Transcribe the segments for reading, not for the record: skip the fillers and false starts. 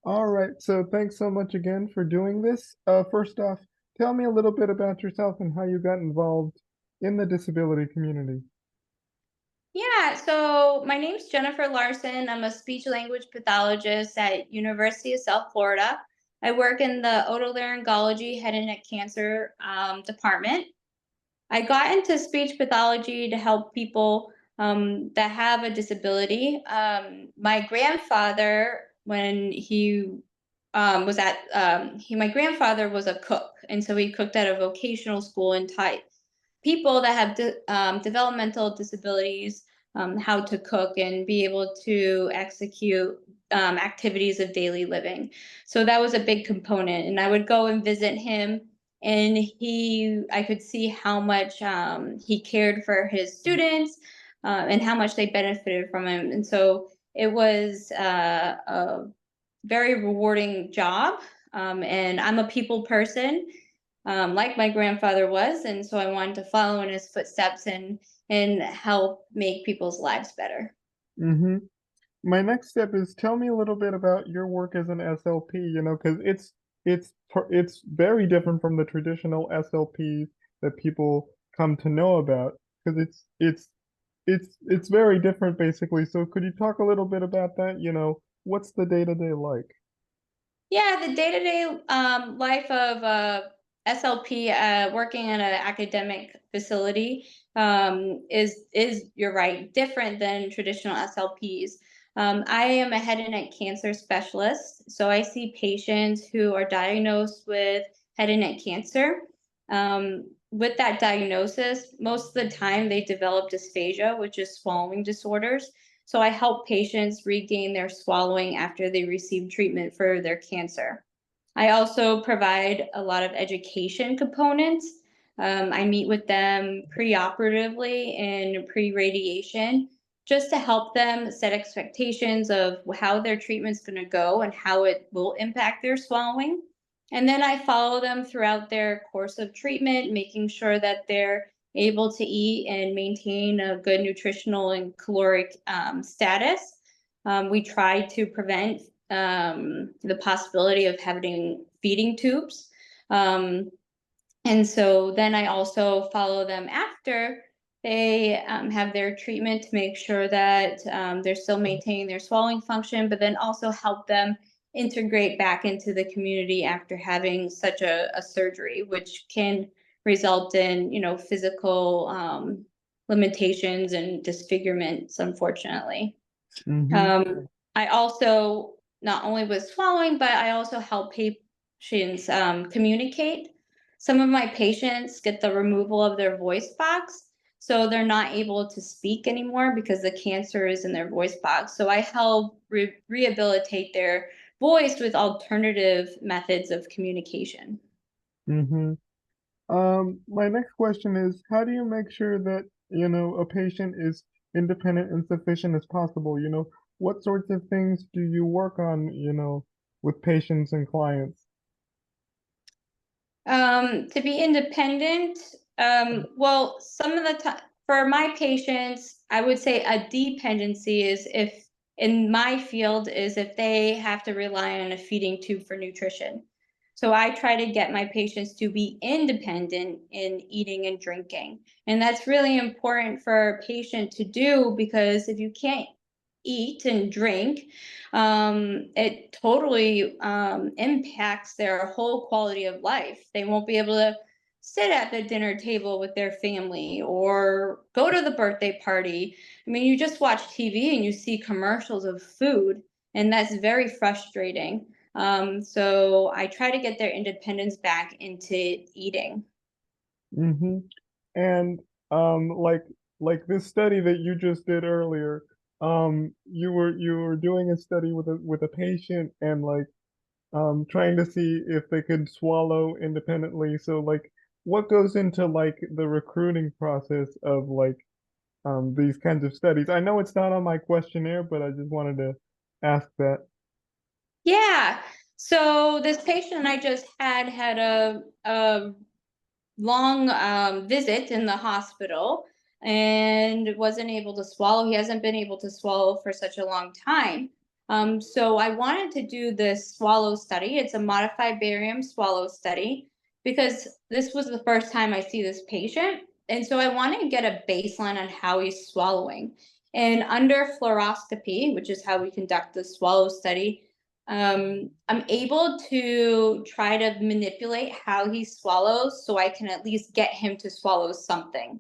All right, so thanks so much again for doing this. First off, tell me a little bit about yourself and how you got involved in the disability community. Yeah, so my name's Jennifer Larsson. I'm a speech language pathologist at University of South Florida. I work in the otolaryngology head and neck cancer department. I got into speech pathology to help people that have a disability. My grandfather, when he was at my grandfather was a cook, and so he cooked at a vocational school and taught people that have developmental disabilities how to cook and be able to execute activities of daily living. So that was a big component. And I would go and visit him, and I could see how much he cared for his students and how much they benefited from him. And so it was a very rewarding job. And I'm a people person, like my grandfather was, and so I wanted to follow in his footsteps and help make people's lives better. Mm-hmm. My next step is tell me a little bit about your work as an SLP, because it's very different from the traditional SLPs that people come to know about, because it's very different basically. So could you talk a little bit about that? What's the day-to-day like? Yeah, the day-to-day life of SLP working in an academic facility is, you're right, different than traditional SLPs. I am a head and neck cancer specialist, so I see patients who are diagnosed with head and neck cancer. With that diagnosis, most of the time they develop dysphagia, which is swallowing disorders. So I help patients regain their swallowing after they receive treatment for their cancer. I also provide a lot of education components. I meet with them preoperatively and pre-radiation just to help them set expectations of how their treatment's going to go and how it will impact their swallowing. And then I follow them throughout their course of treatment, making sure that they're able to eat and maintain a good nutritional and caloric status. We try to prevent the possibility of having feeding tubes. Um, and so then I also follow them after they have their treatment to make sure that they're still maintaining their swallowing function, but then also help them integrate back into the community after having such a surgery, which can result in, physical limitations and disfigurements, unfortunately. Mm-hmm. I also, not only with swallowing, but I also help patients communicate. Some of my patients get the removal of their voice box, so they're not able to speak anymore because the cancer is in their voice box. So I help rehabilitate their voice with alternative methods of communication. Mm-hmm. My next question is, how do you make sure that, a patient is independent and sufficient as possible? What sorts of things do you work on, with patients and clients? To be independent, well, some of the time for my patients, I would say a dependency is if in my field is if they have to rely on a feeding tube for nutrition. So I try to get my patients to be independent in eating and drinking. And that's really important for a patient to do because if you can't eat and drink, it totally impacts their whole quality of life. They won't be able to sit at the dinner table with their family or go to the birthday party. I mean, you just watch TV and you see commercials of food, and that's very frustrating. So I try to get their independence back into eating. Mm-hmm. And like this study that you just did earlier, you were doing a study with a patient and like trying to see if they could swallow independently. So like what goes into like the recruiting process of like these kinds of studies? I know it's not on my questionnaire, but I just wanted to ask that. Yeah. So this patient I just had a long visit in the hospital and wasn't able to swallow. He hasn't been able to swallow for such a long time. So I wanted to do this swallow study. It's a modified barium swallow study because this was the first time I see this patient. And so I wanted to get a baseline on how he's swallowing. And under fluoroscopy, which is how we conduct the swallow study, I'm able to try to manipulate how he swallows so I can at least get him to swallow something,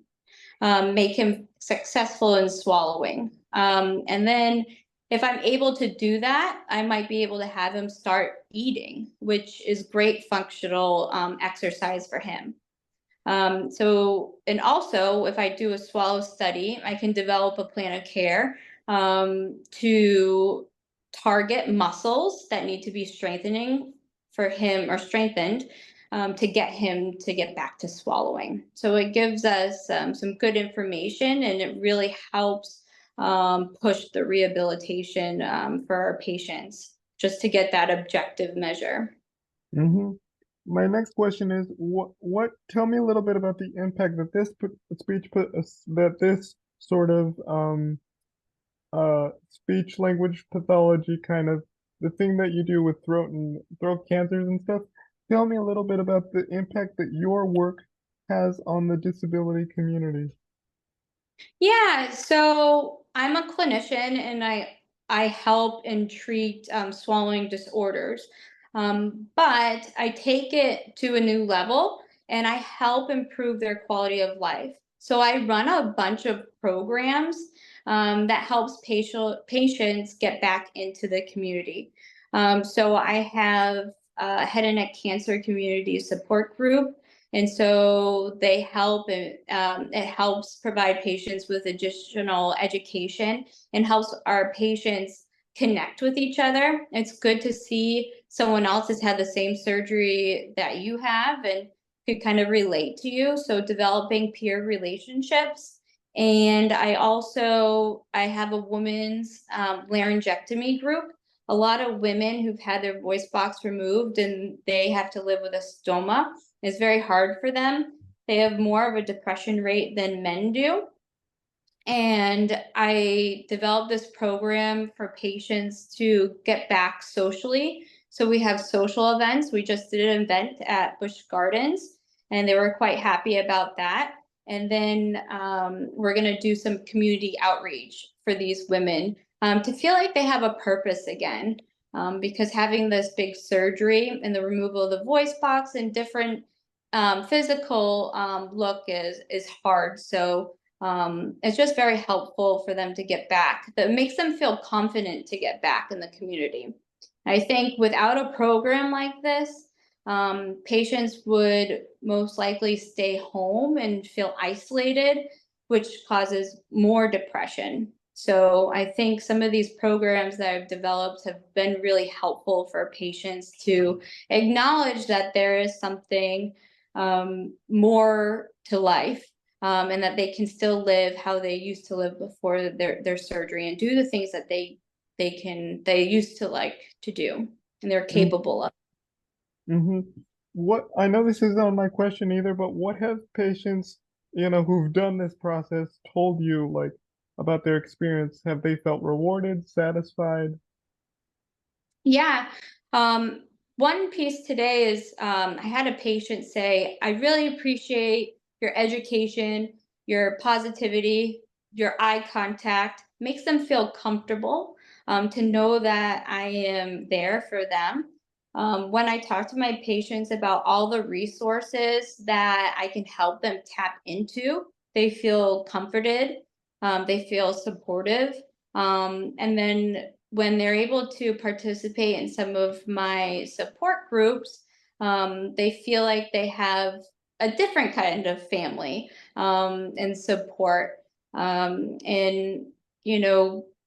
make him successful in swallowing. And then if I'm able to do that, I might be able to have him start eating, which is great functional exercise for him. And also, if I do a swallow study, I can develop a plan of care to target muscles that need to be strengthening for him or strengthened to get him to get back to swallowing. So it gives us some good information and it really helps push the rehabilitation for our patients just to get that objective measure. Hmm. My next question is, tell me a little bit about the impact that that this sort of speech language pathology kind of the thing that you do with throat cancers and stuff. Tell me a little bit about the impact that your work has on the disability community. Yeah, so I'm a clinician and I help and treat swallowing disorders. But I take it to a new level and I help improve their quality of life. So I run a bunch of programs that helps patients get back into the community. So I have a head and neck cancer community support group, and so they help, and it helps provide patients with additional education and helps our patients connect with each other. It's good to see someone else has had the same surgery that you have and could kind of relate to you. So developing peer relationships. And I have a women's laryngectomy group. A lot of women who've had their voice box removed and they have to live with a stoma. It's very hard for them. They have more of a depression rate than men do. And I developed this program for patients to get back socially. So we have social events. We just did an event at Busch Gardens, and they were quite happy about that. And then we're going to do some community outreach for these women to feel like they have a purpose again. Because having this big surgery and the removal of the voice box and different physical look is hard. So it's just very helpful for them to get back. That makes them feel confident to get back in the community. I think without a program like this, patients would most likely stay home and feel isolated, which causes more depression. So I think some of these programs that I've developed have been really helpful for patients to acknowledge that there is something more to life, and that they can still live how they used to live before their surgery and do the things that they used to like to do and they're capable of. Mm-hmm. What I know this isn't on my question either, but what have patients, who've done this process told you like about their experience? Have they felt rewarded, satisfied? Yeah. One piece today is I had a patient say, I really appreciate your education, your positivity, your eye contact, makes them feel comfortable to know that I am there for them. When I talk to my patients about all the resources that I can help them tap into, they feel comforted, they feel supportive. And then when they're able to participate in some of my support groups, they feel like they have a different kind of family and support. And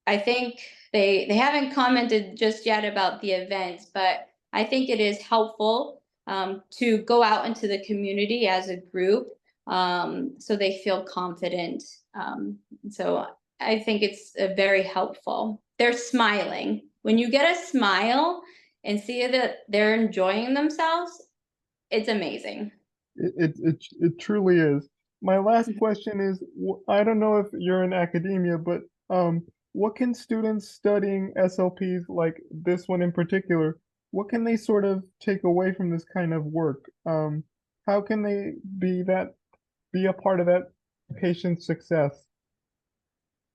I think they haven't commented just yet about the events, but I think it is helpful to go out into the community as a group so they feel confident. So I think it's very helpful. They're smiling. When you get a smile and see that they're enjoying themselves, it's amazing. It truly is. My last question is, I don't know if you're in academia, but what can students studying SLPs like this one in particular, what can they sort of take away from this kind of work? How can they be a part of that patient's success?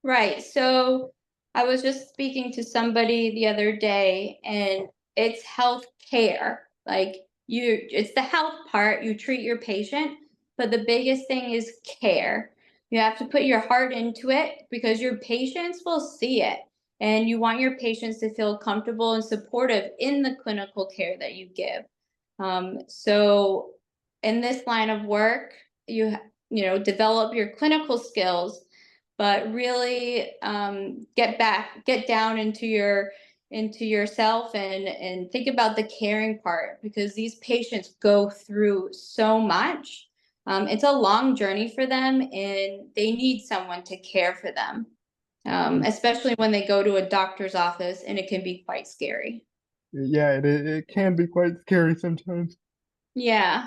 Right. So I was just speaking to somebody the other day, and it's health care. Like, it's the health part, you treat your patient, but the biggest thing is care. You have to put your heart into it because your patients will see it. And you want your patients to feel comfortable and supportive in the clinical care that you give. So in this line of work, develop your clinical skills, but really get down into yourself and think about the caring part, because these patients go through so much. It's a long journey for them, and they need someone to care for them, especially when they go to a doctor's office, and it can be quite scary. Yeah, it can be quite scary sometimes. Yeah.